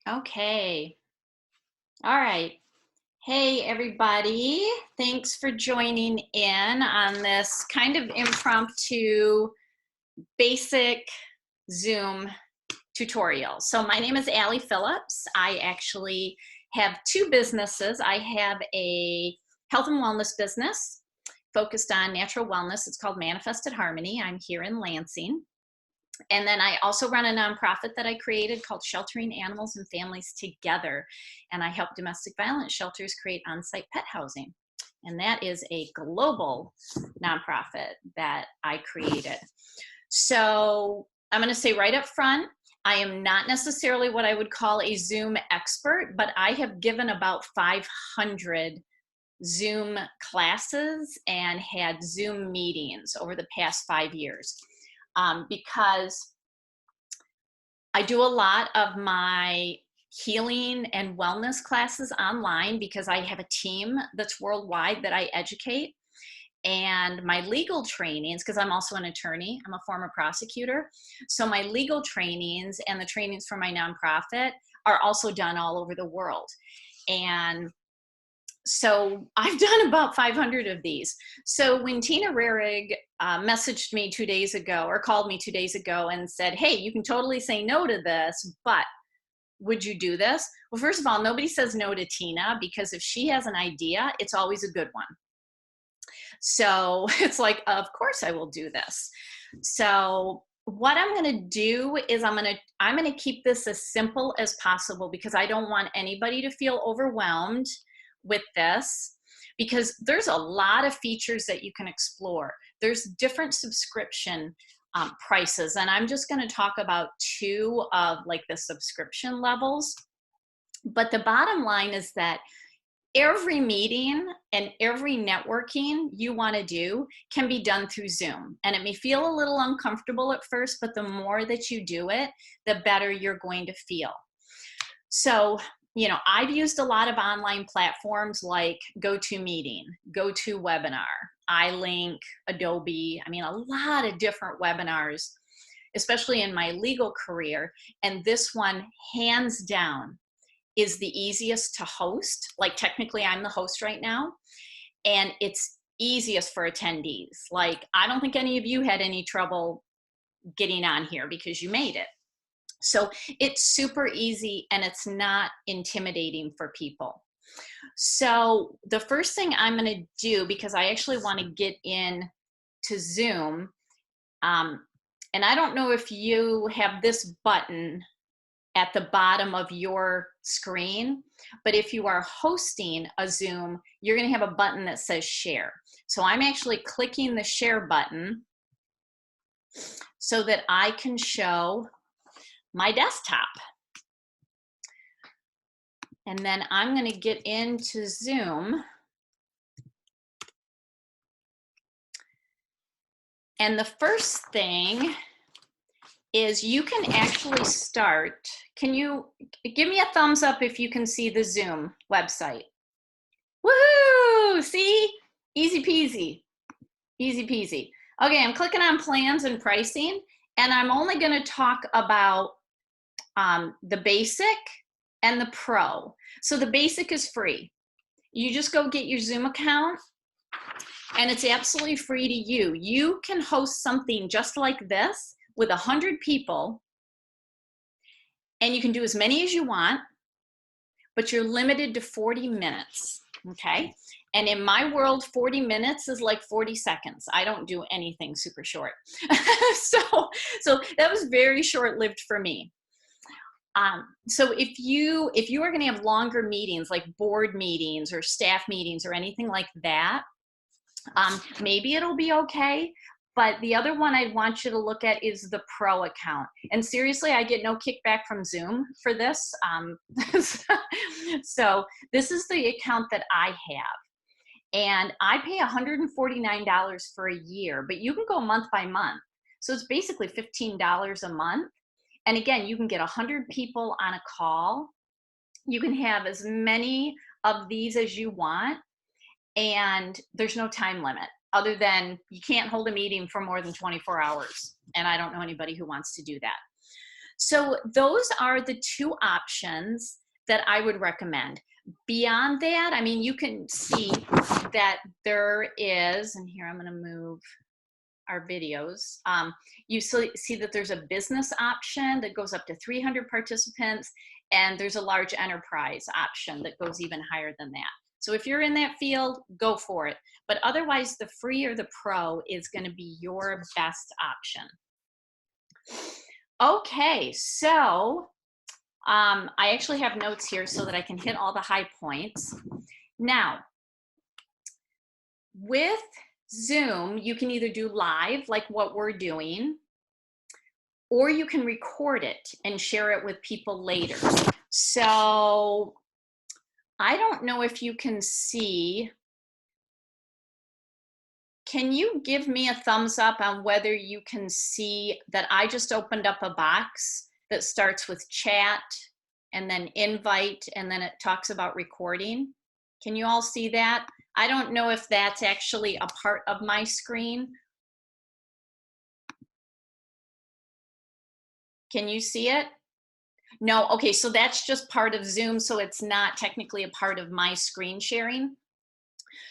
Okay. All right. Hey, everybody. Thanks for joining in on this kind of impromptu basic Zoom tutorial. So my name is Allie Phillips. I actually have two businesses. I have a health and wellness business focused on natural wellness. It's called Manifested Harmony. I'm here in Lansing. And then I also run a nonprofit that I created called Sheltering Animals and Families Together. And I help domestic violence shelters create on-site pet housing. And that is a global nonprofit that I created. So I'm going to say right up front, I am not necessarily what I would call a Zoom expert, but I have given about 500 Zoom classes and had Zoom meetings over the past 5 years. Because I do a lot of my healing and wellness classes online because I have a team that's worldwide that I educate. And my legal trainings, because I'm also an attorney, I'm a former prosecutor. So my legal trainings and the trainings for my nonprofit are also done all over the world. And so I've done about 500 of these. So when Tina Rarig messaged me 2 days ago or called me 2 days ago and said, hey, you can totally say no to this, but would you do this? Well, first of all, nobody says no to Tina because if she has an idea, it's always a good one. So it's like, of course I will do this. So what I'm going to do is I'm going to keep this as simple as possible because I don't want anybody to feel overwhelmed with this because there's a lot of features that you can explore. There's different subscription prices, and I'm just going to talk about two of like the subscription levels. But the bottom line is that every meeting and every networking you want to do can be done through Zoom. And it may feel a little uncomfortable at first, but the more that you do it, the better you're going to feel. So, you know, I've used a lot of online platforms like GoToMeeting, GoToWebinar, iLink, Adobe. I mean, a lot of different webinars, especially in my legal career. And this one, hands down, is the easiest to host. Like technically I'm the host right now, and it's easiest for attendees. Like I don't think any of you had any trouble getting on here because you made it. So it's super easy and it's not intimidating for people. So the first thing I'm going to do, because I actually want to get in to Zoom, and I don't know if you have this button at the bottom of your screen, but if you are hosting a Zoom, you're going to have a button that says share. So I'm actually clicking the share button so that I can show my desktop. And then I'm going to get into Zoom. And the first thing is you can actually start. Can you give me a thumbs up if you can see the Zoom website? Woohoo! See? Easy peasy. Easy peasy. Okay, I'm clicking on plans and pricing, and I'm only going to talk about the basic and the pro. So the basic is free. You just go get your Zoom account, and it's absolutely free to you. You can host something just like this with 100 people, and you can do as many as you want, but you're limited to 40 minutes, okay? And in my world, 40 minutes is like 40 seconds. I don't do anything super short. so that was very short-lived for me. So if you are going to have longer meetings, like board meetings or staff meetings or anything like that, maybe it'll be okay. But the other one I want you to look at is the pro account. And seriously, I get no kickback from Zoom for this. So this is the account that I have. And I pay $149 for a year, but you can go month by month. So it's basically $15 a month. And again, you can get 100 people on a call. You can have as many of these as you want. And there's no time limit other than you can't hold a meeting for more than 24 hours. And I don't know anybody who wants to do that. So those are the two options that I would recommend. Beyond that, I mean, you can see that there is, and here I'm going to move our videos. You see that there's a business option that goes up to 300 participants, and there's a large enterprise option that goes even higher than that. So if you're in that field, go for it. But otherwise, the free or the pro is going to be your best option. Okay, so I actually have notes here so that I can hit all the high points. Now, with Zoom, you can either do live, like what we're doing, or you can record it and share it with people later. So I don't know if you can see. Can you give me a thumbs up on whether you can see that I just opened up a box that starts with chat and then invite, and then it talks about recording? Can you all see that? I don't know if that's actually a part of my screen. Can you see it? No, okay, so that's just part of Zoom, so it's not technically a part of my screen sharing.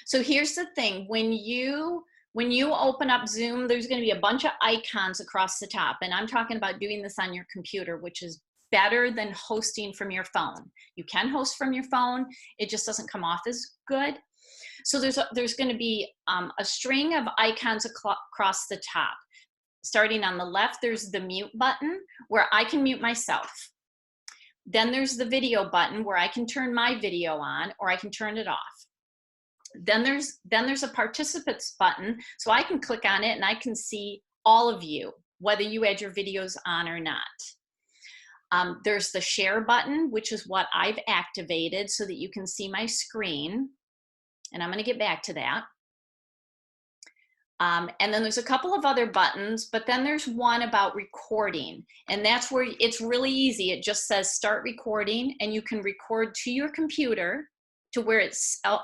So here's the thing, when you open up Zoom, there's going to be a bunch of icons across the top, and I'm talking about doing this on your computer, which is better than hosting from your phone. You can host from your phone, it just doesn't come off as good. So there's going to be a string of icons across the top. Starting on the left, there's the mute button where I can mute myself. Then there's the video button where I can turn my video on or I can turn it off. Then there's a participants button, so I can click on it and I can see all of you, whether you had your videos on or not. There's the share button, which is what I've activated so that you can see my screen. And I'm going to get back to that. And then there's a couple of other buttons, but then there's one about recording. And that's where it's really easy. It just says start recording, and you can record to your computer to where it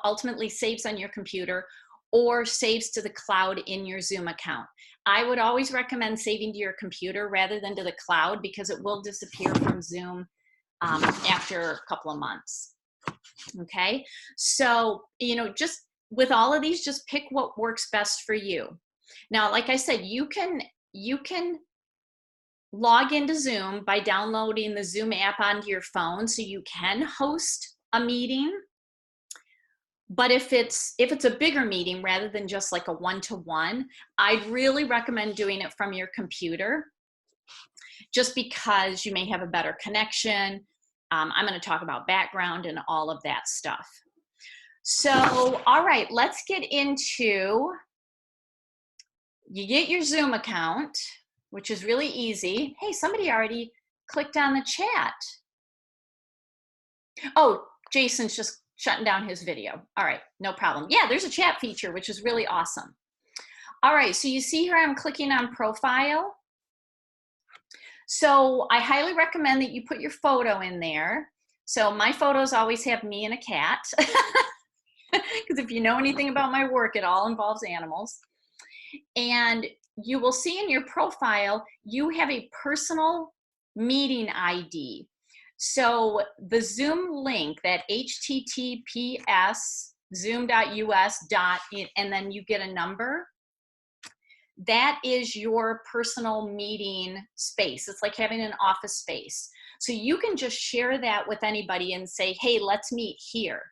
ultimately saves on your computer or saves to the cloud in your Zoom account. I would always recommend saving to your computer rather than to the cloud because it will disappear from Zoom after a couple of months. Okay, so, you know, just with all of these, just pick what works best for you. Now, like I said, you can log into Zoom by downloading the Zoom app onto your phone, so you can host a meeting. But if it's a bigger meeting rather than just like a one-to-one, I'd really recommend doing it from your computer, just because you may have a better connection. I'm going to talk about background and all of that stuff. So, all right, let's get into, you get your Zoom account, which is really easy. Hey, somebody already clicked on the chat. Oh, Jason's just shutting down his video. All right, no problem. Yeah, there's a chat feature, which is really awesome. All right, so you see here I'm clicking on profile. So I highly recommend that you put your photo in there. So my photos always have me and a cat. Because if you know anything about my work, it all involves animals. And you will see in your profile, you have a personal meeting ID. So the Zoom link, that https zoom.us and then you get a number, that is your personal meeting space. It's like having an office space. So you can just share that with anybody and say, hey, let's meet here.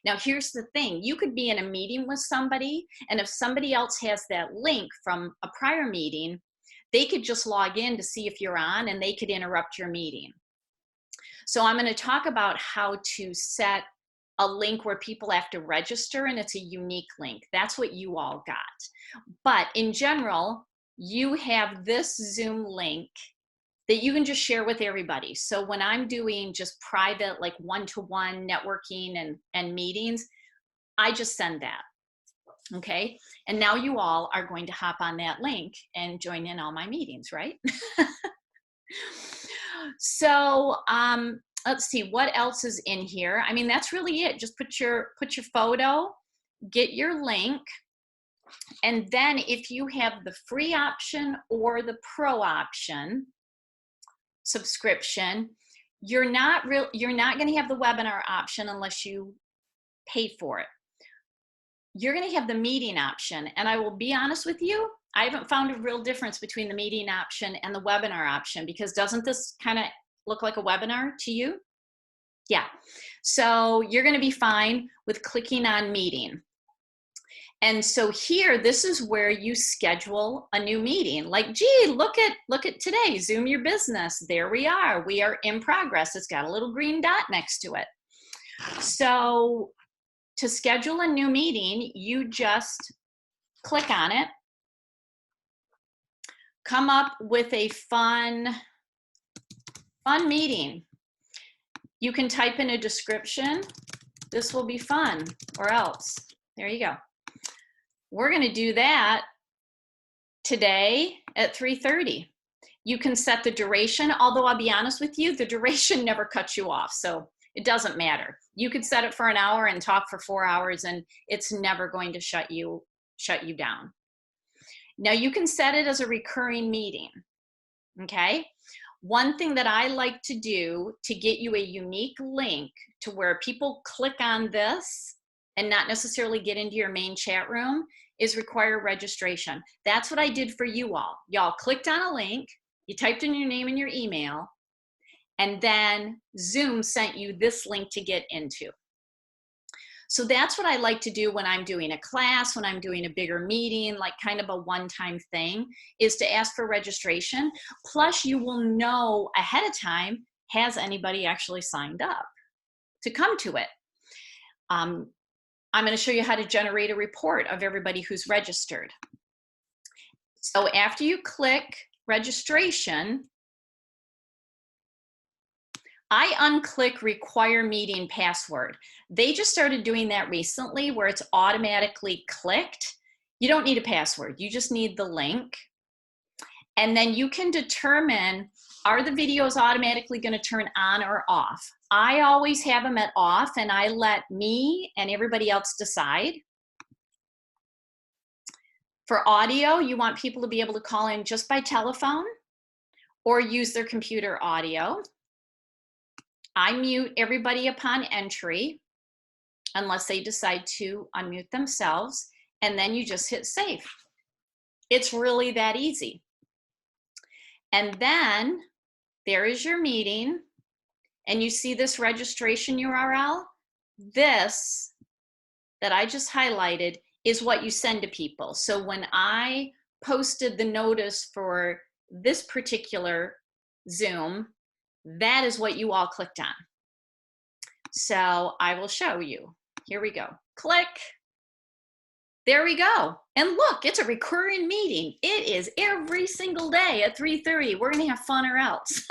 Now, here's the thing. You could be in a meeting with somebody, and if somebody else has that link from a prior meeting, they could just log in to see if you're on, and they could interrupt your meeting. So I'm going to talk about how to set a link where people have to register, and it's a unique link. That's what you all got. But in general, you have this Zoom link that you can just share with everybody. So when I'm doing just private, like one-to-one networking and meetings, I just send that. Okay. And now you all are going to hop on that link and join in all my meetings, right? So let's see what else is in here. I mean, that's really it. Just put your photo, get your link. And then if you have the free option or the pro option, subscription, you're not going to have the webinar option unless you pay for it. You're going to have the meeting option. And I will be honest with you, I haven't found a real difference between the meeting option and the webinar option, because doesn't this kind of look like a webinar to you? Yeah. So you're going to be fine with clicking on meeting. And so here, this is where you schedule a new meeting. Like, gee, look at today, Zoom Your Business. There we are. We are in progress. It's got a little green dot next to it. So to schedule a new meeting, you just click on it, come up with a fun meeting. You can type in a description. This will be fun, or else. There you go. We're going to do that today at 3:30. You can set the duration, although I'll be honest with you, the duration never cuts you off, so it doesn't matter. You could set it for an hour and talk for 4 hours, and it's never going to shut you down. Now you can set it as a recurring meeting, okay? One thing that I like to do to get you a unique link to where people click on this and not necessarily get into your main chat room is require registration. That's what I did for you all. Y'all clicked on a link, you typed in your name and your email, and then Zoom sent you this link to get into. So that's what I like to do when I'm doing a class, when I'm doing a bigger meeting, like kind of a one-time thing, is to ask for registration. Plus you will know ahead of time, has anybody actually signed up to come to it? I'm going to show you how to generate a report of everybody who's registered. So after you click registration, I unclick require meeting password. They just started doing that recently where it's automatically clicked. You don't need a password. You just need the link. And then you can determine, are the videos automatically going to turn on or off? I always have them at off, and I let me and everybody else decide. For audio, you want people to be able to call in just by telephone or use their computer audio. I mute everybody upon entry unless they decide to unmute themselves, and then you just hit save. It's really that easy. And then there is your meeting, and you see this registration URL. This that I just highlighted is what you send to people. So when I posted the notice for this particular Zoom, that is what you all clicked on. So I will show you. Here we go. Click. There we go. And look, it's a recurring meeting. It is every single day at 3:30. We're going to have fun or else.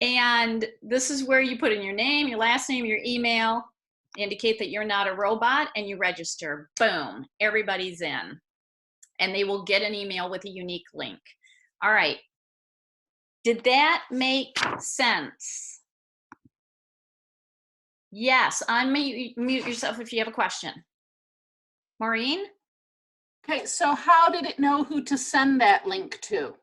And this is where you put in your name, your last name, your email, indicate that you're not a robot, and you register. Boom. Everybody's in. And they will get an email with a unique link. All right. Did that make sense? Yes, unmute yourself if you have a question. Maureen? Okay, so how did it know who to send that link to?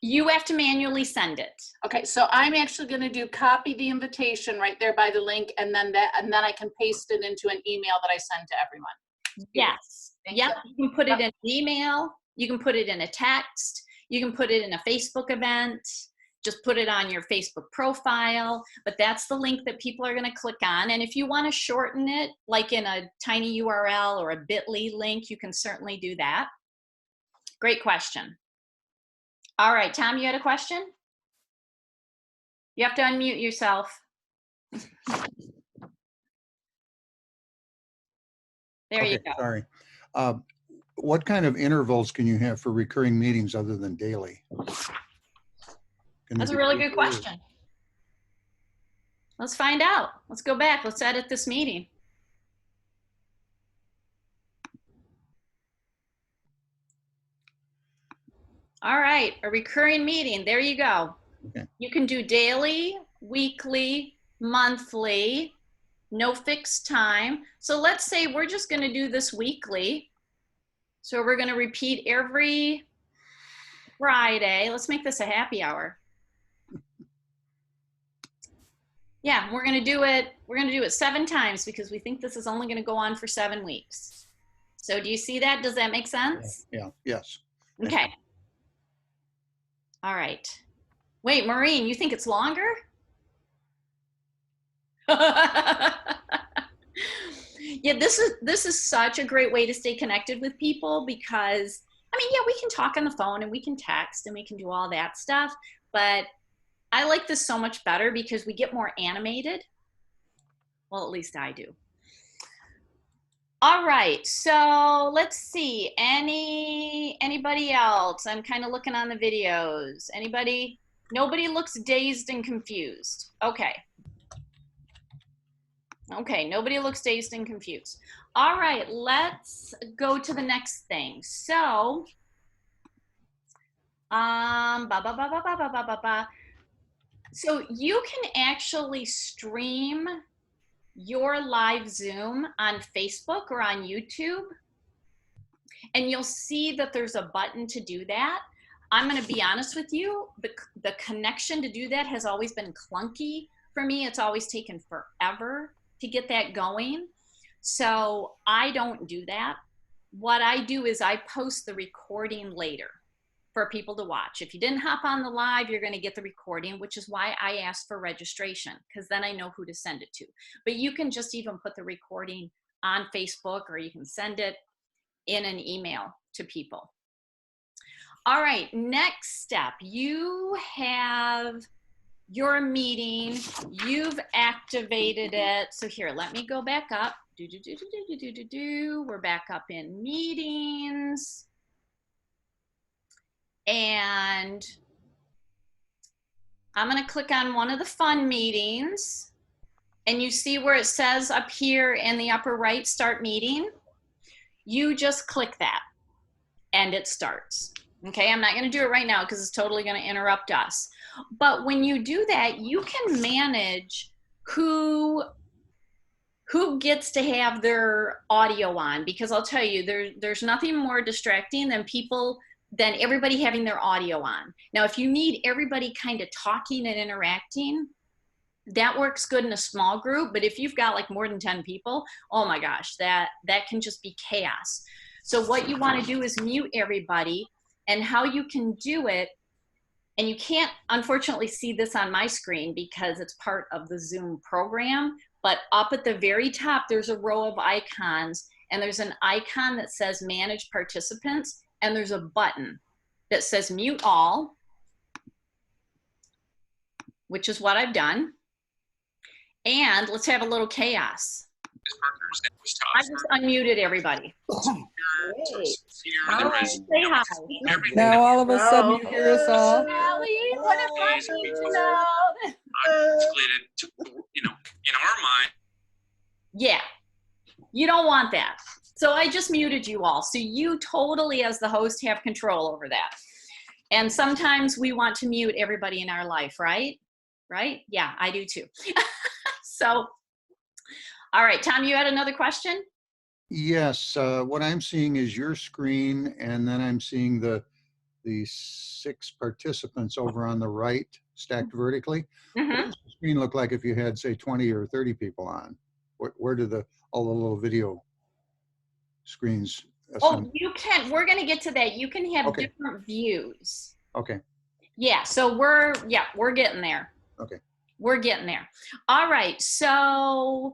You have to manually send it. Okay, so I'm actually going to do copy the invitation right there by the link, and then I can paste it into an email that I send to everyone. Yes. Yep. You can put it in an email. You can put it in a text. You can put it in a Facebook event. Just put it on your Facebook profile, but that's the link that people are going to click on. And if you want to shorten it, like in a tiny URL or a bit.ly link, you can certainly do that. Great question. All right, Tom, you had a question? You have to unmute yourself. There you go. Sorry. What kind of intervals can you have for recurring meetings other than daily? That's a really good question. Let's find out. Let's go back. Let's edit this meeting. All right, a recurring meeting. There you go. Okay. You can do daily, weekly, monthly, no fixed time. So let's say we're just going to do this weekly. So we're going to repeat every Friday. Let's make this a happy hour. Yeah, we're gonna do it. We're gonna do it 7 times because we think this is only gonna go on for 7 weeks. So do you see that? Does that make sense? Yeah, yes. Okay. All right. Wait, Maureen, you think it's longer? Yeah, this is such a great way to stay connected with people because I mean, yeah, we can talk on the phone and we can text and we can do all that stuff, but I like this so much better because we get more animated. Well, at least I do. All right, so let's see. Anybody else? I'm kind of looking on the videos. Anybody? Nobody looks dazed and confused. Okay. Okay, nobody looks dazed and confused. All right, let's go to the next thing. So, so you can actually stream your live Zoom on Facebook or on YouTube, and you'll see that there's a button to do that. I'm going to be honest with you, the connection to do that has always been clunky for me. It's always taken forever to get that going. So I don't do that. What I do is I post the recording later for people to watch. If you didn't hop on the live, you're going to get the recording, which is why I asked for registration, because then I know who to send it to. But you can just even put the recording on Facebook, or you can send it in an email to people. All right, next step. You have your meeting, you've activated it. So here, let me go back up. We're back up in meetings. And I'm going to click on one of the fun meetings. And you see where it says up here in the upper right, start meeting. You just click that and it starts. Okay, I'm not going to do it right now because it's totally going to interrupt us. But when you do that, you can manage who gets to have their audio on, because I'll tell you, there's nothing more distracting than everybody having their audio on. Now, if you need everybody kind of talking and interacting, that works good in a small group. But if you've got like more than 10 people, oh my gosh, that can just be chaos. So what you want to do is mute everybody. And how you can do it, and you can't unfortunately see this on my screen because it's part of the Zoom program, but up at the very top, there's a row of icons, and there's an icon that says manage participants, and there's a button that says mute all, which is what I've done. And let's have a little chaos. I just unmuted everybody. Say hi. Now all of a sudden you hear us all. Allie, what if I need to know? In our mind. Yeah, you don't want that. So I just muted you all. So you totally, as the host, have control over that. And sometimes we want to mute everybody in our life, right? Right? Yeah, I do too. So, all right, Tom, you had another question? Yes, what I'm seeing is your screen, and then I'm seeing the 6 participants over on the right, stacked vertically. Mm-hmm. What does the screen look like if you had, say, 20 or 30 people on? Where do all the little video screens? Oh, you can. We're going to get to that. You can have different views. Okay. Yeah. So we're getting there. Okay. We're getting there. All right. So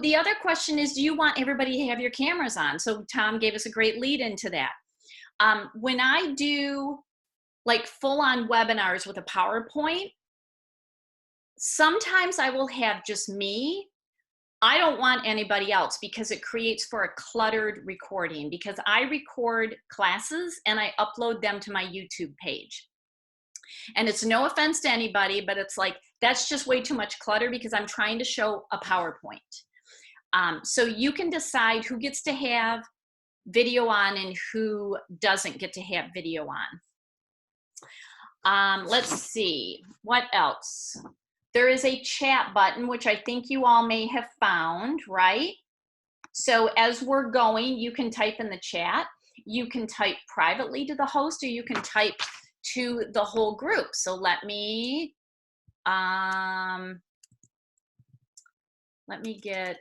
the other question is, do you want everybody to have your cameras on? So Tom gave us a great lead into that. When I do like full-on webinars with a PowerPoint, sometimes I will have just me. I don't want anybody else because it creates for a cluttered recording, because I record classes and I upload them to my YouTube page. And it's no offense to anybody, but it's like, that's just way too much clutter because I'm trying to show a PowerPoint. So you can decide who gets to have video on and who doesn't get to have video on. Let's see, what else? There is a chat button, which I think you all may have found, right? So as we're going, you can type in the chat. You can type privately to the host, or you can type to the whole group. So let me get,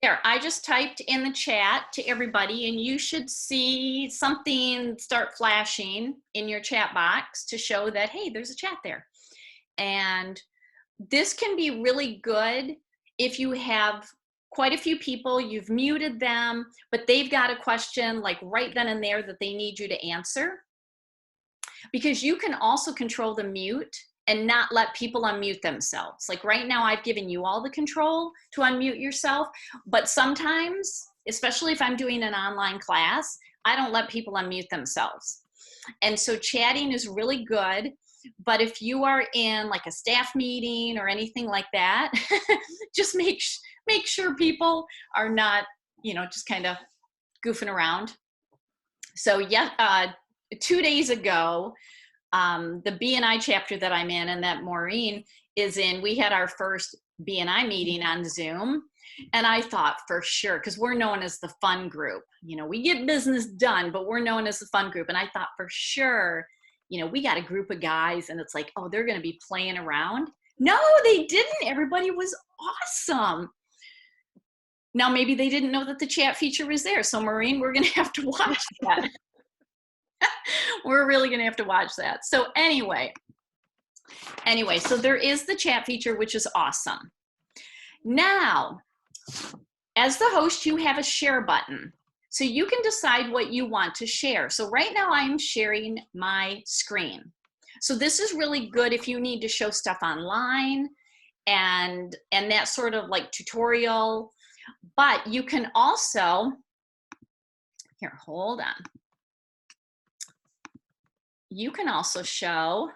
there, I just typed in the chat to everybody, and you should see something start flashing in your chat box to show that, hey, there's a chat there. And this can be really good if you have quite a few people, you've muted them, but they've got a question like right then and there that they need you to answer. Because you can also control the mute and not let people unmute themselves. Like right now, I've given you all the control to unmute yourself, but sometimes, especially if I'm doing an online class, I don't let people unmute themselves. And so chatting is really good, but if you are in like a staff meeting or anything like that, just make sure people are not, you know, just kind of goofing around. So yeah, 2 days ago, the BNI chapter that I'm in and that Maureen is in, we had our first BNI meeting on Zoom. And I thought for sure, because we're known as the fun group, you know, we get business done, but we're known as the fun group. And I thought for sure, you know, we got a group of guys and it's like, oh, they're going to be playing around. No, they didn't. Everybody was awesome. Now, maybe they didn't know that the chat feature was there. So Maureen, we're going to have to watch that. We're really going to have to watch that. So anyway, so there is the chat feature, which is awesome. Now, as the host, you have a share button. So you can decide what you want to share. So right now I'm sharing my screen. So this is really good if you need to show stuff online and that sort of like tutorial. But you can also, here, hold on. You can also show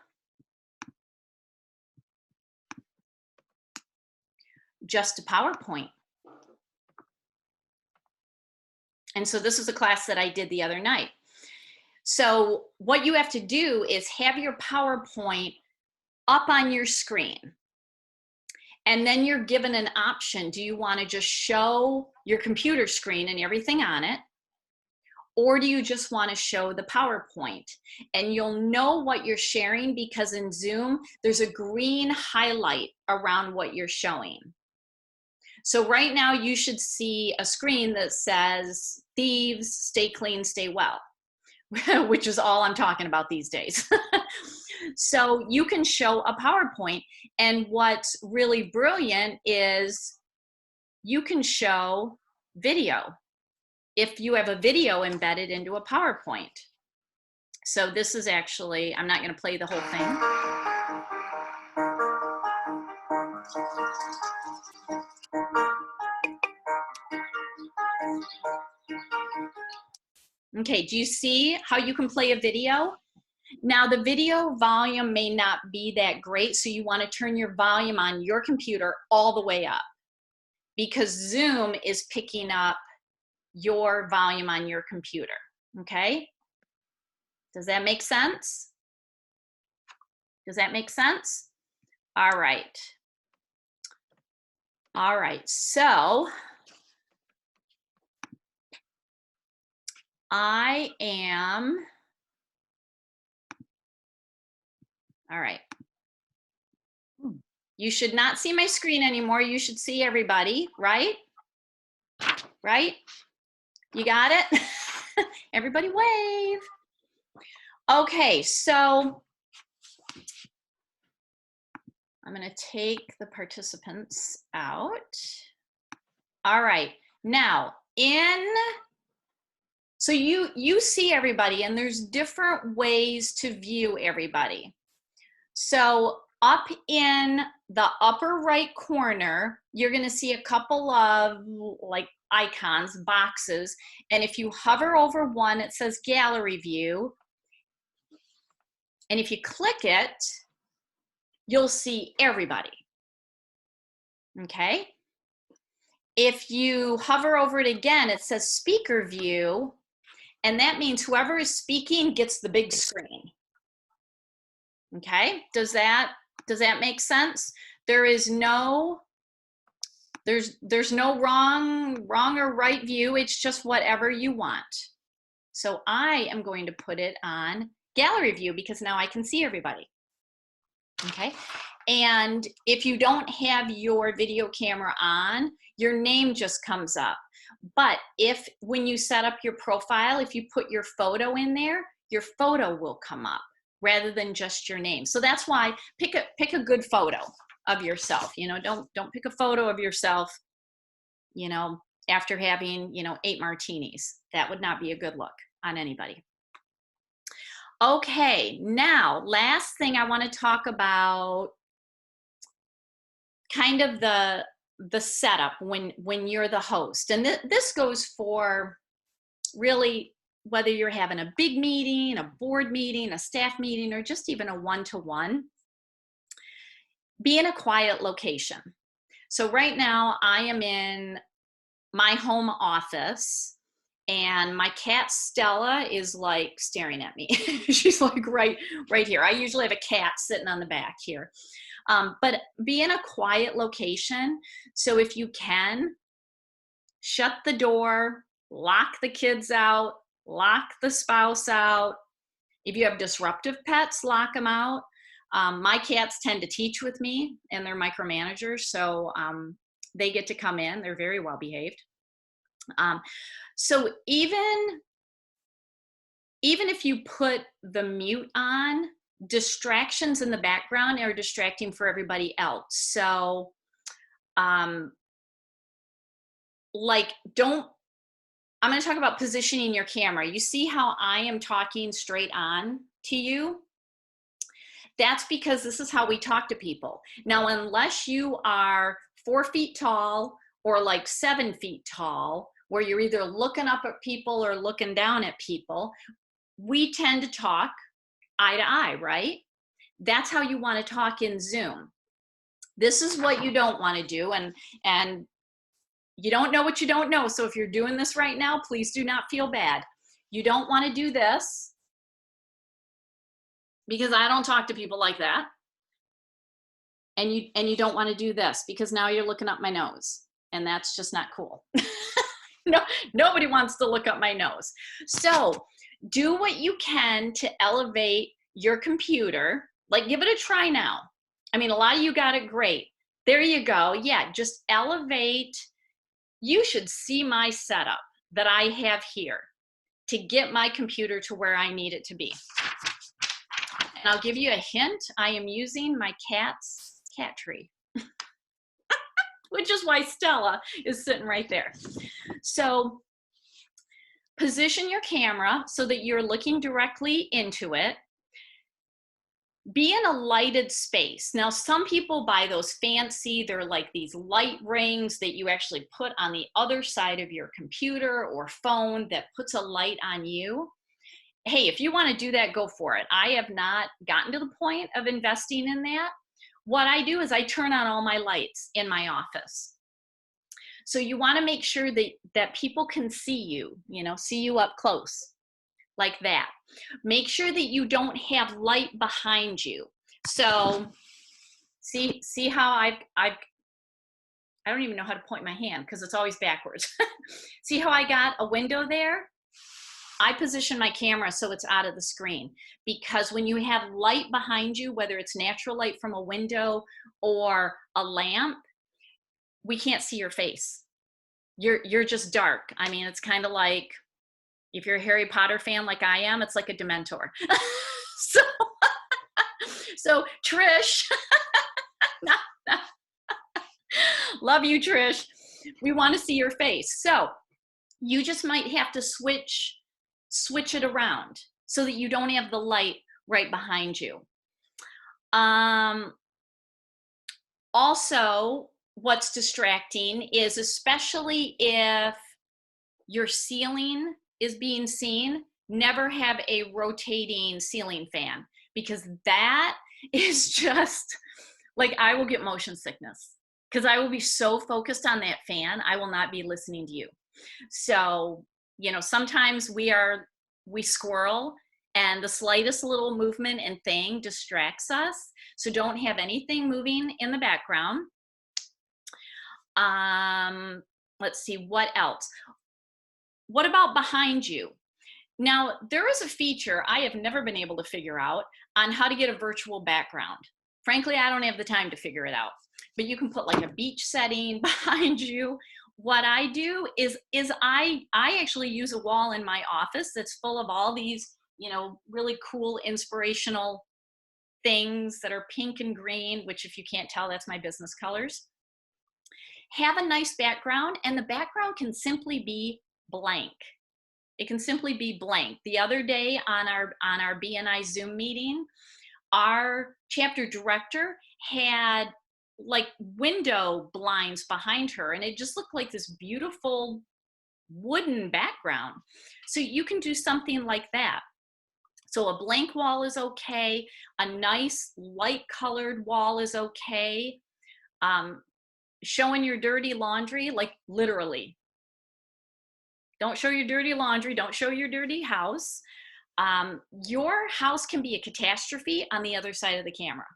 just a PowerPoint. And so this is a class that I did the other night. So what you have to do is have your PowerPoint up on your screen. And then you're given an option. Do you want to just show your computer screen and everything on it? Or do you just want to show the PowerPoint? And you'll know what you're sharing because in Zoom, there's a green highlight around what you're showing. So right now you should see a screen that says, thieves, stay clean, stay well, which is all I'm talking about these days. So you can show a PowerPoint. And what's really brilliant is you can show video if you have a video embedded into a PowerPoint. So this is actually, I'm not going to play the whole thing. Okay, do you see how you can play a video? Now the video volume may not be that great, so you want to turn your volume on your computer all the way up because Zoom is picking up your volume on your computer, okay? Does that make sense? Does that make sense? All right. All right, so I am, all right. You should not see my screen anymore. You should see everybody, right? Right? You got it? Everybody wave. Okay, so I'm going to take the participants out. All right, now so you see everybody and there's different ways to view everybody. So up in the upper right corner, you're going to see a couple of like icons, boxes, and if you hover over one, it says gallery view. And if you click it, you'll see everybody. Okay? If you hover over it again, it says speaker view, and that means whoever is speaking gets the big screen. Okay? Does that make sense? There is no there's no wrong or right view. It's just whatever you want. So I am going to put it on gallery view because now I can see everybody. Okay. And if you don't have your video camera on, your name just comes up. But when you set up your profile, if you put your photo in there, your photo will come up rather than just your name. So that's why pick a good photo of yourself. You know, don't pick a photo of yourself, you know, after having, 8 martinis. That would not be a good look on anybody. Okay, now last thing I want to talk about, kind of the setup when you're the host. And this goes for really whether you're having a big meeting, a board meeting, a staff meeting, or just even a one-to-one. Be in a quiet location. So right now I am in my home office and my cat Stella is like staring at me. She's like right here. I usually have a cat sitting on the back here. But be in a quiet location. So if you can, shut the door, lock the kids out, lock the spouse out. If you have disruptive pets, lock them out. My cats tend to teach with me and they're micromanagers. So they get to come in. They're very well behaved. So even if you put the mute on, distractions in the background are distracting for everybody else. So I'm going to talk about positioning your camera. You see how I am talking straight on to you? That's because this is how we talk to people. Now, unless you are 4 feet tall or like 7 feet tall, where you're either looking up at people or looking down at people, we tend to talk eye to eye, right? That's how you want to talk in Zoom. This is what you don't want to do, and you don't know what you don't know. So if you're doing this right now, please do not feel bad. You don't want to do this because I don't talk to people like that. And you don't want to do this because now you're looking up my nose, and that's just not cool. No, nobody wants to look up my nose. So do what you can to elevate your computer. Like, give it a try now. I mean, a lot of you got it great. There you go. Yeah, just elevate. You should see my setup that I have here to get my computer to where I need it to be. And I'll give you a hint. I am using my cat's cat tree, which is why Stella is sitting right there. So position your camera so that you're looking directly into it. Be in a lighted space. Now, some people buy those fancy, they're like these light rings that you actually put on the other side of your computer or phone that puts a light on you. Hey, if you want to do that, go for it. I have not gotten to the point of investing in that. What I do is I turn on all my lights in my office. So you want to make sure that people can see you, see you up close like that. Make sure that you don't have light behind you. So see how I don't even know how to point my hand because it's always backwards. See how I got a window there? I position my camera so it's out of the screen, because when you have light behind you, whether it's natural light from a window or a lamp, we can't see your face. You're just dark. I mean, it's kind of like, if you're a Harry Potter fan like I am, it's like a Dementor. So Trish, love you, Trish. We want to see your face. So you just might have to switch it around so that you don't have the light right behind you. Also, what's distracting is, especially if your ceiling is being seen, never have a rotating ceiling fan, because that is just like, I will get motion sickness because I will be so focused on that fan, I will not be listening to you. So, sometimes we squirrel, and the slightest little movement and thing distracts us. So don't have anything moving in the background. Let's see, what else? What about behind you? Now, there is a feature I have never been able to figure out on how to get a virtual background. Frankly, I don't have the time to figure it out, but you can put like a beach setting behind you. What I do is I actually use a wall in my office that's full of all these, you know, really cool inspirational things that are pink and green, which if you can't tell, that's my business colors. Have a nice background, and the background can simply be blank. It can simply be blank. The other day on our BNI Zoom meeting, our chapter director had like window blinds behind her, and it just looked like this beautiful wooden background. So you can do something like that. So a blank wall is okay. A nice light colored wall is okay. Showing your dirty laundry, like literally. Don't show your dirty laundry. Don't show your dirty house. Your house can be a catastrophe on the other side of the camera.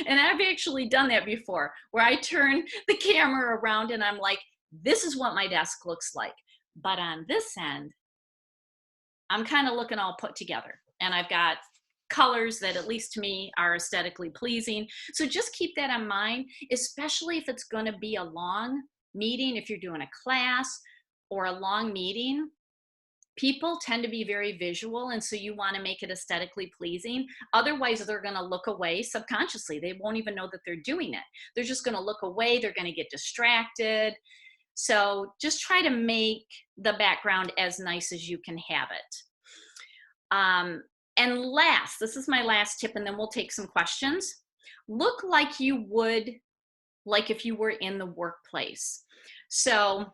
And I've actually done that before, where I turn the camera around and I'm like, this is what my desk looks like. But on this end, I'm kind of looking all put together. And I've got colors that, at least to me, are aesthetically pleasing. So just keep that in mind, especially if it's going to be a long meeting, if you're doing a class or a long meeting. People tend to be very visual, and so you want to make it aesthetically pleasing. Otherwise, they're going to look away subconsciously. They won't even know that they're doing it. They're just going to look away. They're going to get distracted. So just try to make the background as nice as you can have it. And last, this is my last tip, and then we'll take some questions. Look like you would, like if you were in the workplace. So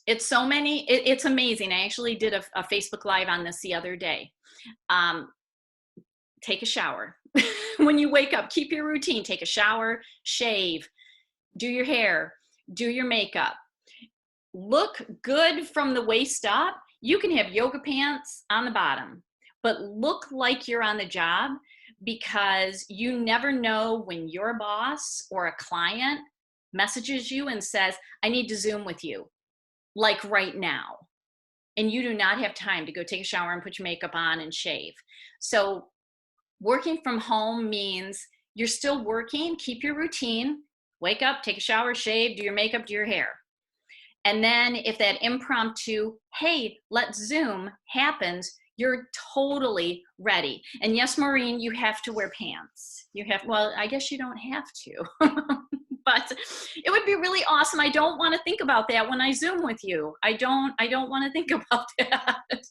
it's amazing. I actually did a Facebook Live on this the other day. Take a shower. When you wake up, keep your routine. Take a shower, shave, do your hair, do your makeup. Look good from the waist up. You can have yoga pants on the bottom, but look like you're on the job, because you never know when your boss or a client messages you and says, I need to Zoom with you, like right now. And you do not have time to go take a shower and put your makeup on and shave. So working from home means you're still working, keep your routine, wake up, take a shower, shave, do your makeup, do your hair. And then if that impromptu, hey, let's Zoom happens, you're totally ready. And yes, Maureen, you have to wear pants. Well, I guess you don't have to, but it would be really awesome. I don't want to think about that when I Zoom with you. I don't want to think about that.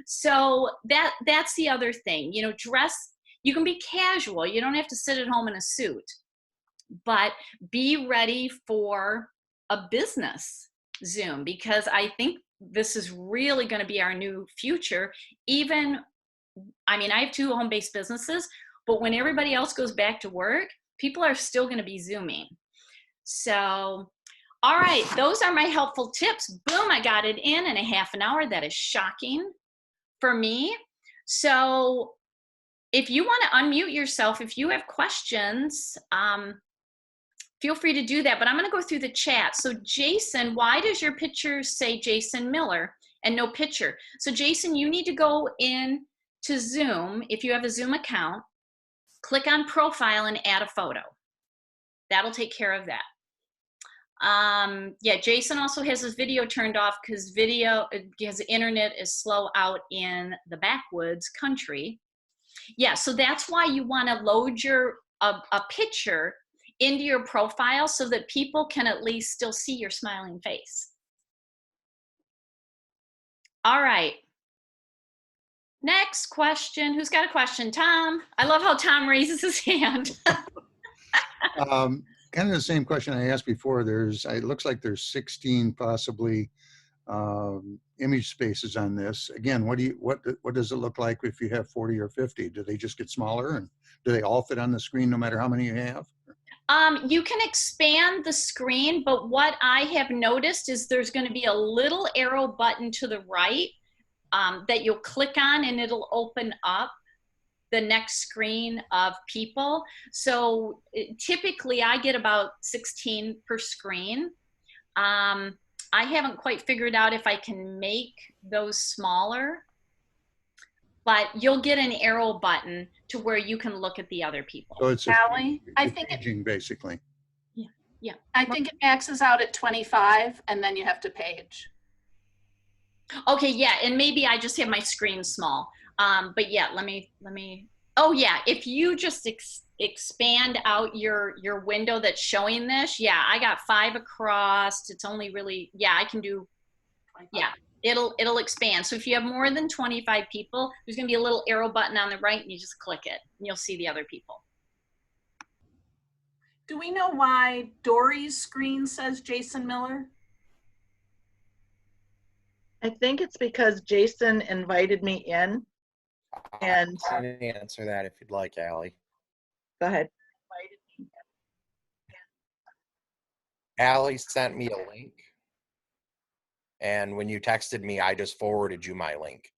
So that's the other thing, you know, dress, you can be casual. You don't have to sit at home in a suit, but be ready for a business Zoom, because I think this is really going to be our new future. I have 2 home-based businesses, but when everybody else goes back to work, people are still going to be Zooming. So, all right, those are my helpful tips. Boom, I got it in a half an hour. That is shocking for me. So if you want to unmute yourself, if you have questions, feel free to do that, but I'm going to go through the chat. So Jason, why does your picture say Jason Miller and no picture? So Jason, you need to go in to Zoom. If you have a Zoom account, click on profile and add a photo. That'll take care of that. Yeah, Jason also has his video turned off because the internet is slow out in the backwoods country. Yeah, so that's why you want to load a picture into your profile so that people can at least still see your smiling face. All right. Next question. Who's got a question? Tom. I love how Tom raises his hand. Kind of the same question I asked before. It looks like there's 16 possibly image spaces on this. Again, what does it look like if you have 40 or 50? Do they just get smaller, and do they all fit on the screen no matter how many you have? You can expand the screen, but what I have noticed is there's going to be a little arrow button to the right that you'll click on, and it'll open up the next screen of people. So typically I get about 16 per screen. I haven't quite figured out if I can make those smaller, but you'll get an arrow button to where you can look at the other people. So it's Allie, I it's think paging basically. Yeah. I think it maxes out at 25 and then you have to page. Okay, yeah, and maybe I just have my screen small. But yeah, let me, oh yeah, if you just expand out your window that's showing this, yeah, I got 5 across. It's only really, yeah, I can do, yeah, it'll expand. So if you have more than 25 people, there's gonna be a little arrow button on the right and you just click it and you'll see the other people. Do we know why Dory's screen says Jason Miller? I think it's because Jason invited me in, and I can answer that if you'd like, Allie. go ahead. Allie sent me a link, and when you texted me, I just forwarded you my link.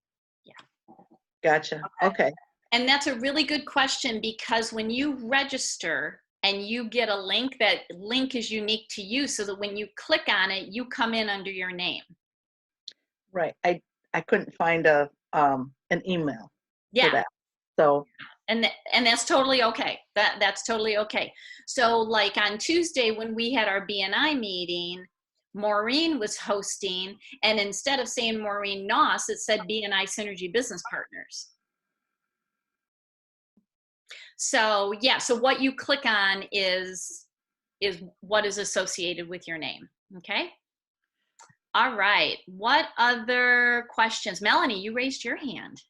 Gotcha. Okay. And that's a really good question, because when you register and you get a link, that link is unique to you, so that when you click on it, you come in under your name. Right. I couldn't find an email Yeah. for that. So And that's totally okay. That's totally okay. So like on Tuesday when we had our BNI meeting, Maureen was hosting, and instead of saying Maureen Noss, it said BNI Synergy Business Partners. So yeah, so what you click on is what is associated with your name. Okay. All right. What other questions? Melanie, you raised your hand.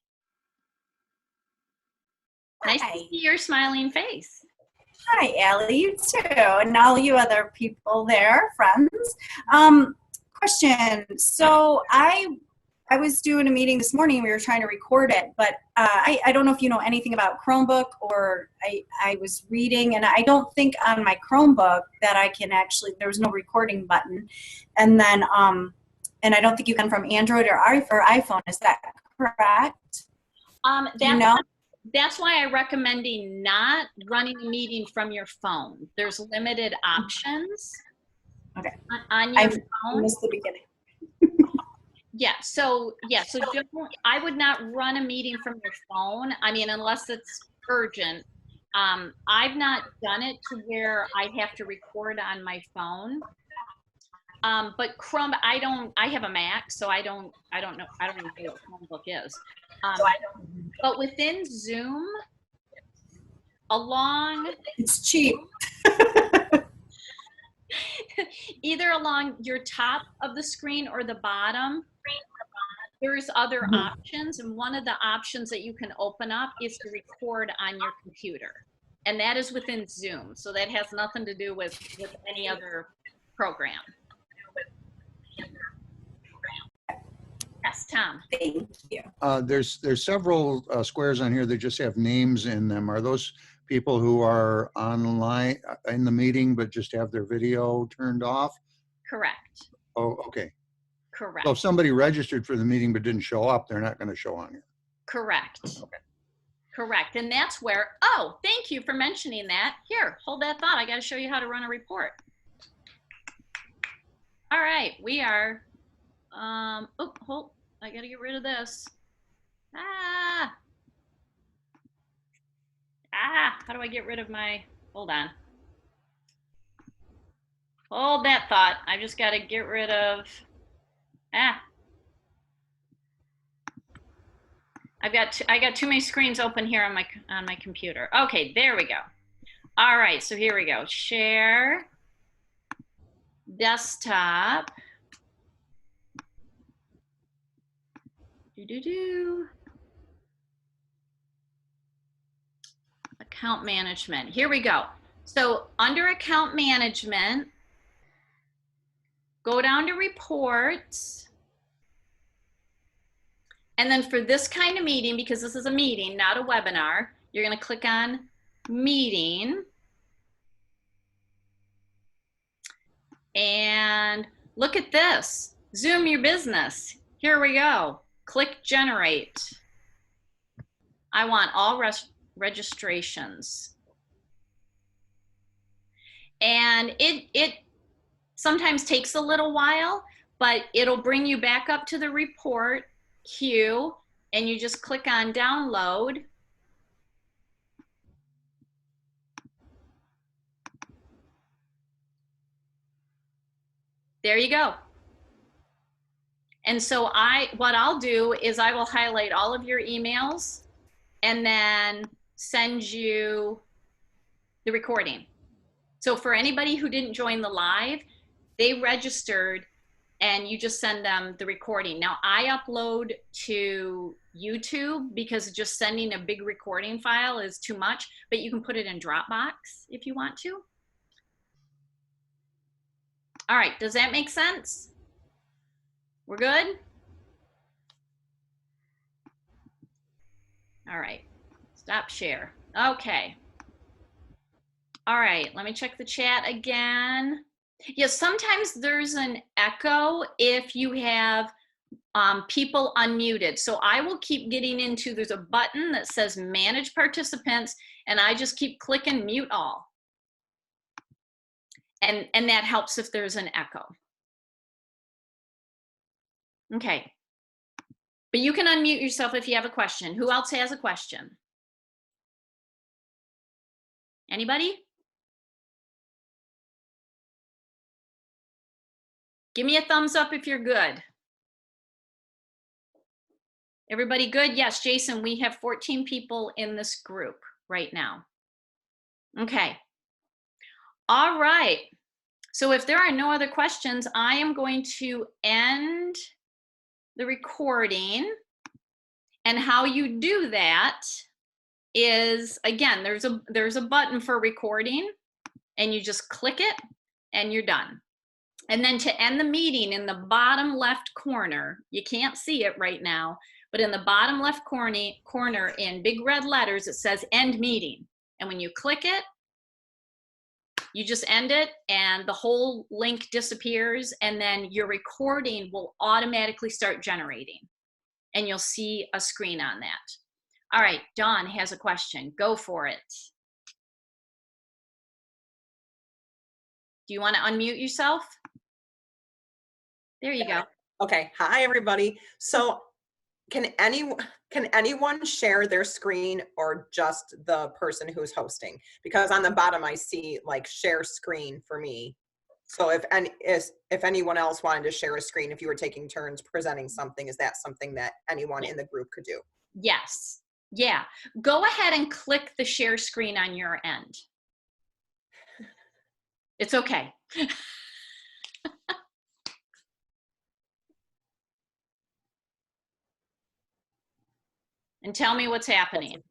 Nice to Hi. see your smiling face. Hi, Allie, you too, and all you other people there, friends. Question. So I was doing a meeting this morning. We were trying to record it, but I don't know if you know anything about Chromebook, or I was reading, and I don't think on my Chromebook that I can actually, there's no recording button. And then, and I don't think you can from Android or iPhone. Is that correct? Do you know? That's why I'm recommending not running a meeting from your phone. There's limited options. Okay. On your I phone. missed the beginning. So I would not run a meeting from your phone. I mean, unless it's urgent. I've not done it to where I have to record on my phone. But Chrome, I have a Mac, so I don't know. I don't even know what Chromebook is. But within Zoom, It's cheap. either along your top of the screen or the bottom, there's other options. And one of the options that you can open up is to record on your computer. And that is within Zoom. So that has nothing to do with any other program. Yes, Tom. Thank you. There's several squares on here that just have names in them. Are those people who are online in the meeting but just have their video turned off? Correct. Oh, okay. Correct. So if somebody registered for the meeting but didn't show up, they're not going to show on here. Correct. Okay. Correct. And that's where, oh, thank you for mentioning that. Here, hold that thought. I got to show you how to run a report. All right, we are, I got to get rid of this. How do I get rid of my, hold on. Hold that thought. I just got to get rid of, I got too many screens open here on my computer. Okay, there we go. All right, so here we go. Share desktop. Account management. Here we go. So under account management, go down to reports. And then for this kind of meeting, because this is a meeting, not a webinar, you're going to click on meeting. And look at this. Zoom your business. Here we go. Click generate. I want all registrations. And it sometimes takes a little while, but it'll bring you back up to the report queue, and you just click on download. There you go. And so what I'll do is I will highlight all of your emails and then send you the recording. So for anybody who didn't join the live, they registered and you just send them the recording. Now I upload to YouTube because just sending a big recording file is too much, but you can put it in Dropbox if you want to. All right, does that make sense? We're good? All right, stop share. Okay. All right, let me check the chat again. Yes, sometimes there's an echo if you have people unmuted. So I will keep getting into, there's a button that says manage participants, and I just keep clicking mute all. And that helps if there's an echo. Okay. But you can unmute yourself if you have a question. Who else has a question? Anybody? Give me a thumbs up if you're good. Everybody good? Yes, Jason, we have 14 people in this group right now. Okay. All right. So if there are no other questions, I am going to end the recording. And how you do that is, again, there's a button for recording, and you just click it and you're done. And then to end the meeting, in the bottom left corner, you can't see it right now, but in the bottom left corner in big red letters, it says end meeting. And when you click it, you just end it and the whole link disappears, and then your recording will automatically start generating and you'll see a screen on that. All right, Dawn has a question. Go for it. Do you want to unmute yourself? There you go. Okay. Hi, everybody. So can anyone share their screen, or just the person who's hosting? Because on the bottom, I see like share screen for me. So if anyone else wanted to share a screen, if you were taking turns presenting something, is that something that anyone in the group could do? Yes. Yeah. Go ahead and click the share screen on your end. It's okay. And tell me what's happening.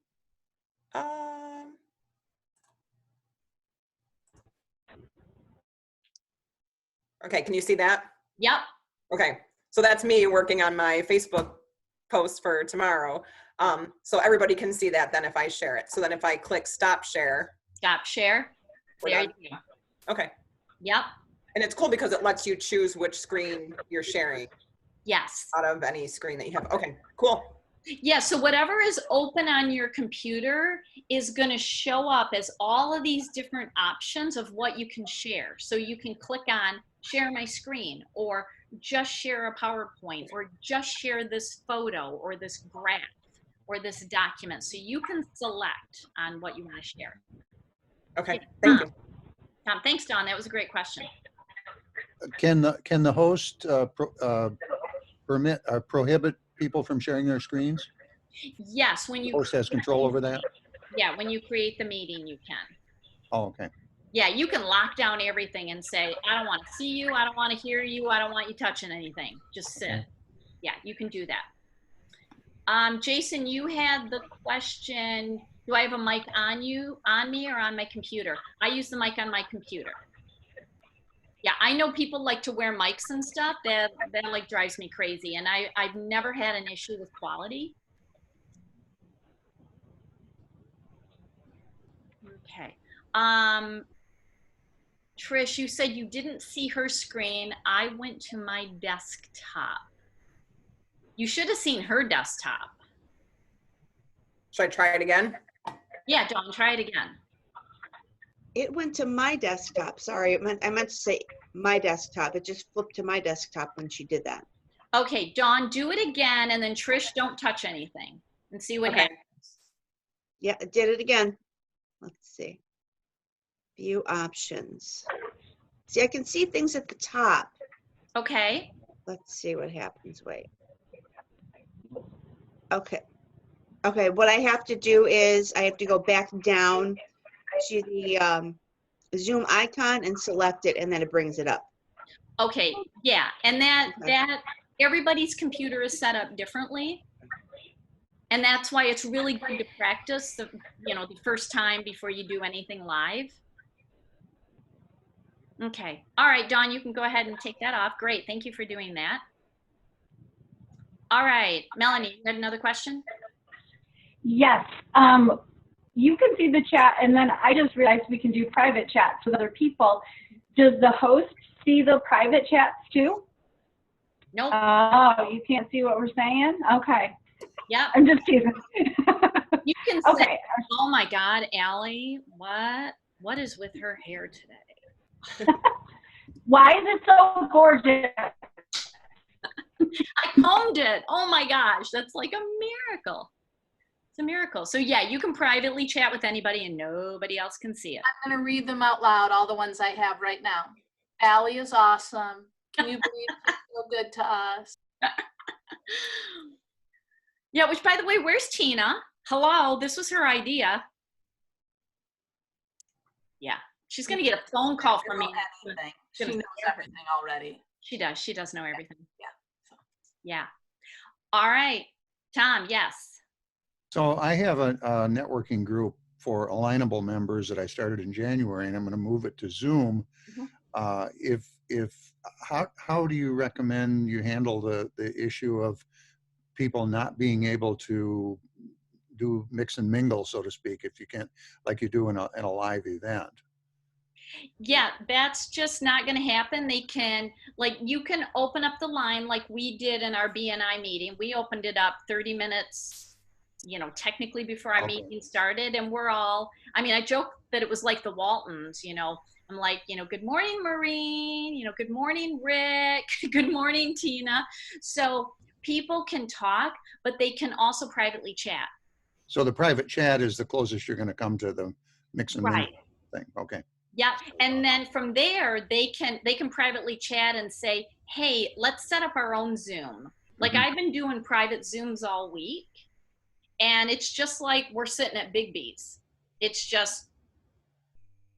Okay, can you see that? Yep. Okay, so that's me working on my Facebook post for tomorrow. So everybody can see that then if I share it. So then if I click stop share. Stop share. There you go. Okay. Yep. And it's cool because it lets you choose which screen you're sharing. Yes. Out of any screen that you have. Okay, cool. Yeah, so whatever is open on your computer is going to show up as all of these different options of what you can share. So you can click on share my screen, or just share a PowerPoint, or just share this photo, or this graph, or this document. So you can select on what you want to share. Okay, thank you. Tom, thanks, Don. That was a great question. Can the host prohibit people from sharing their screens? Yes, when you Host has control over that? Yeah, when you create the meeting, you can. Oh, okay. Yeah, you can lock down everything and say, I don't want to see you, I don't want to hear you, I don't want you touching anything. Just sit. Okay. Yeah, you can do that. Jason, you had the question, do I have a mic on me, or on my computer? I use the mic on my computer. Yeah, I know people like to wear mics and stuff. That like drives me crazy, and I've never had an issue with quality. Okay. Trish, you said you didn't see her screen. I went to my desktop. You should have seen her desktop. Should I try it again? Yeah, Dawn, try it again. It went to my desktop. Sorry, I meant to say my desktop. It just flipped to my desktop when she did that. Okay, Dawn, do it again, and then Trish, don't touch anything, and see what Okay. happens. Yeah, it did it again. Let's see. View options. See, I can see things at the top. Okay. Let's see what happens. Wait. Okay. Okay, what I have to do is I have to go back down to the Zoom icon and select it, and then it brings it up. Okay, yeah, and that Okay. everybody's computer is set up differently, and that's why it's really good to practice the first time before you do anything live. Okay, all right, Dawn, you can go ahead and take that off. Great, thank you for doing that. All right, Melanie, you had another question? Yes. You can see the chat, and then I just realized we can do private chats with other people. Does the host see the private chats too? Nope. Oh, you can't see what we're saying? Okay. Yep. I'm just teasing. You can say, Okay. oh my God, Allie, what is with her hair today? Why is it so gorgeous? I combed it. Oh my gosh, that's like a miracle. It's a miracle. So yeah, you can privately chat with anybody and nobody else can see it. I'm gonna read them out loud, all the ones I have right now. Allie is awesome. Can you believe she's so good to us? Yeah, which by the way, where's Tina? Hello, this was her idea. Yeah, she's gonna get a phone call from me. She knows everything already. She does. She does know everything. Yeah. Yeah. All right, Tom, yes. So I have a networking group for alignable members that I started in January, and I'm going to move it to Zoom. How do you recommend you handle the issue of people not being able to do mix and mingle, so to speak, if you can't, like you do in a live event? Yeah, that's just not going to happen. They can, like, you can open up the line like we did in our BNI meeting. We opened it up 30 minutes, technically before our meeting started. And we're all, I mean, I joke that it was like the Waltons, I'm like, good morning, Maureen, good morning, Rick, good morning, Tina. So people can talk, but they can also privately chat. So the private chat is the closest you're going to come to the mix and mingle thing. Okay. Yeah, and then from there they can privately chat and say, hey, let's set up our own Zoom. Like I've been doing private Zooms all week, and it's just like we're sitting at Big B's. It's just,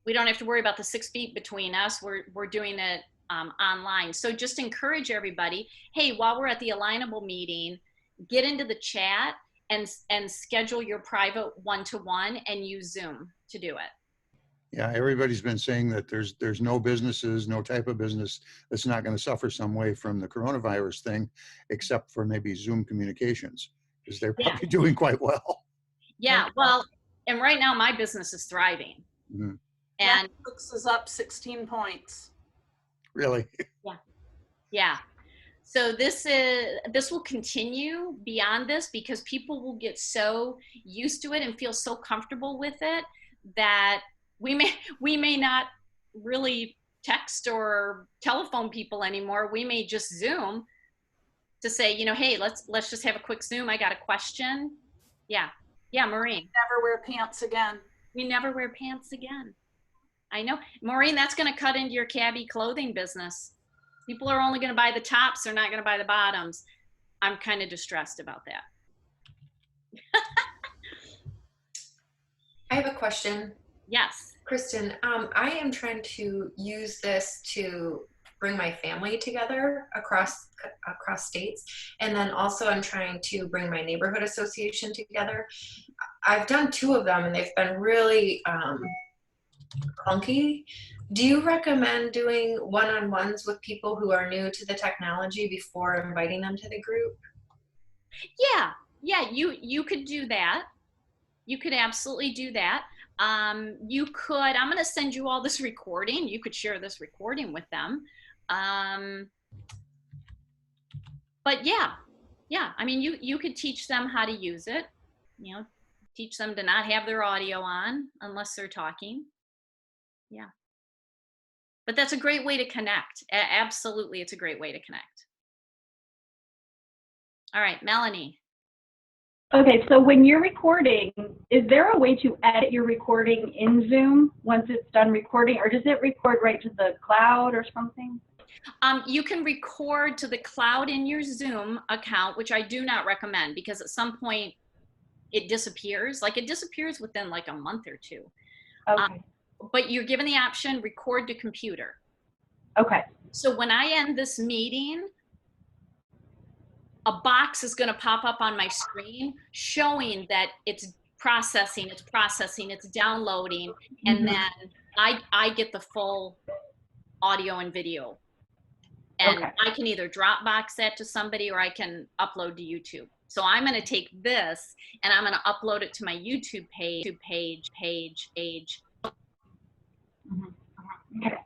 we don't have to worry about the 6 feet between us. We're doing it online. So just encourage everybody, hey, while we're at the Alignable meeting, get into the chat and schedule your private one-to-one and use Zoom to do it. Yeah, everybody's been saying that there's no businesses, no type of business that's not going to suffer some way from the coronavirus thing, except for maybe Zoom communications, because they're probably doing quite well. Yeah, well, and right now my business is thriving. Mm-hmm. And Netflix is up 16 points. Really? Yeah. Yeah. So this will continue beyond this, because people will get so used to it and feel so comfortable with it that we may not really text or telephone people anymore. We may just Zoom to say, hey, let's just have a quick Zoom. I got a question. Yeah. Yeah, Maureen. Never wear pants again. We never wear pants again. I know. Maureen, that's going to cut into your cabbie clothing business. People are only going to buy the tops. They're not going to buy the bottoms. I'm kind of distressed about that. I have a question. Yes. Kristen, I am trying to use this to bring my family together across states. And then also I'm trying to bring my neighborhood association together. I've done 2 of them and they've been really clunky. Do you recommend doing one-on-ones with people who are new to the technology before inviting them to the group? Yeah, you could do that. You could absolutely do that. You could, I'm going to send you all this recording. You could share this recording with them. But yeah, I mean, you could teach them how to use it, teach them to not have their audio on unless they're talking. Yeah. But that's a great way to connect. Absolutely, it's a great way to connect. All right, Melanie. Okay, so when you're recording, is there a way to edit your recording in Zoom once it's done recording, or does it record right to the cloud or something? You can record to the cloud in your Zoom account, which I do not recommend because at some point it disappears. Like it disappears within like a month or two. Okay. But you're given the option record to computer. Okay. So when I end this meeting, a box is going to pop up on my screen showing that it's processing, it's downloading, and then I get the full audio and video. And Okay. I can either Dropbox that to somebody or I can upload to YouTube. So I'm going to take this and I'm going to upload it to my YouTube page. Okay.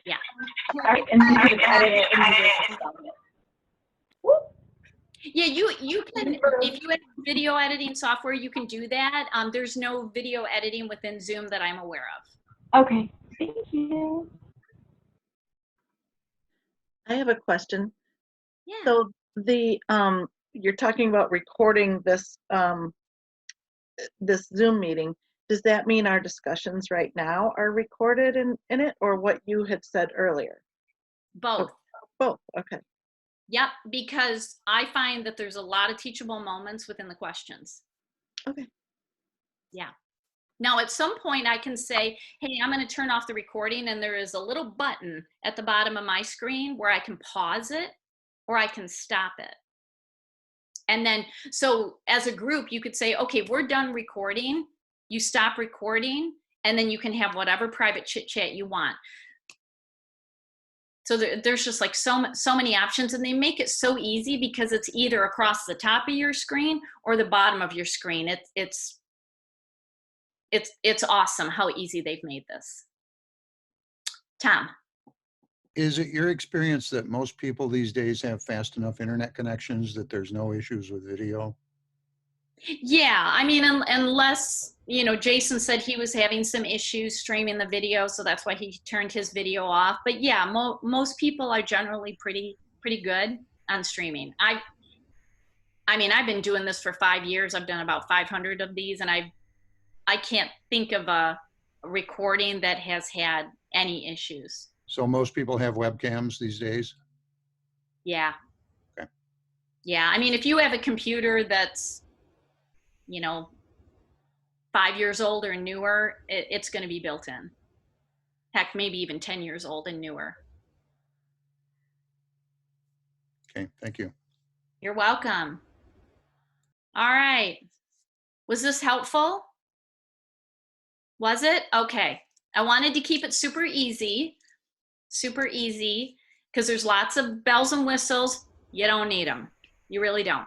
Yeah. All right, and then you just edit it and you just upload it. Yeah, you can, if you have video editing software, you can do that. There's no video editing within Zoom that I'm aware of. Okay, thank you. I have a question. Yeah. So the you're talking about recording this this Zoom meeting. Does that mean our discussions right now are recorded in it, or what you had said earlier? Both. Both. Okay. Yep, because I find that there's a lot of teachable moments within the questions. Okay. Yeah. Now, at some point I can say, hey, I'm going to turn off the recording, and there is a little button at the bottom of my screen where I can pause it or I can stop it. And then, so as a group, you could say, okay, we're done recording. You stop recording, and then you can have whatever private chit chat you want. So there's just like so many options, and they make it so easy because it's either across the top of your screen or the bottom of your screen. It's awesome how easy they've made this. Tom. Is it your experience that most people these days have fast enough internet connections that there's no issues with video? Yeah, I mean, unless, you know, Jason said he was having some issues streaming the video, so that's why he turned his video off. But yeah, most people are generally pretty good on streaming. I mean, I've been doing this for 5 years. I've done about 500 of these, and I can't think of a recording that has had any issues. So most people have webcams these days? Yeah. Okay. Yeah, I mean, if you have a computer that's, you know, 5 years old or newer, it's going to be built in. Heck, maybe even 10 years old and newer. Okay, thank you. You're welcome. All right. Was this helpful? Was it? Okay. I wanted to keep it super easy, because there's lots of bells and whistles. You don't need them. You really don't.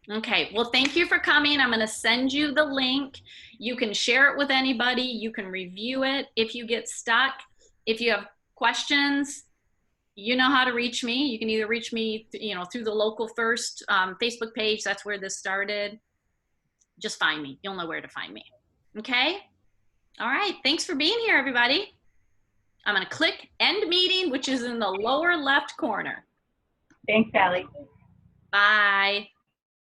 Okay, well, thank you for coming. I'm going to send you the link. You can share it with anybody. You can review it if you get stuck. If you have questions, you know how to reach me. You can either reach me, you know, through the Local First Facebook page. That's where this started. Just find me. You'll know where to find me. Okay? All right. Thanks for being here, everybody. I'm going to click End Meeting, which is in the lower left corner. Thanks, Sally. Bye.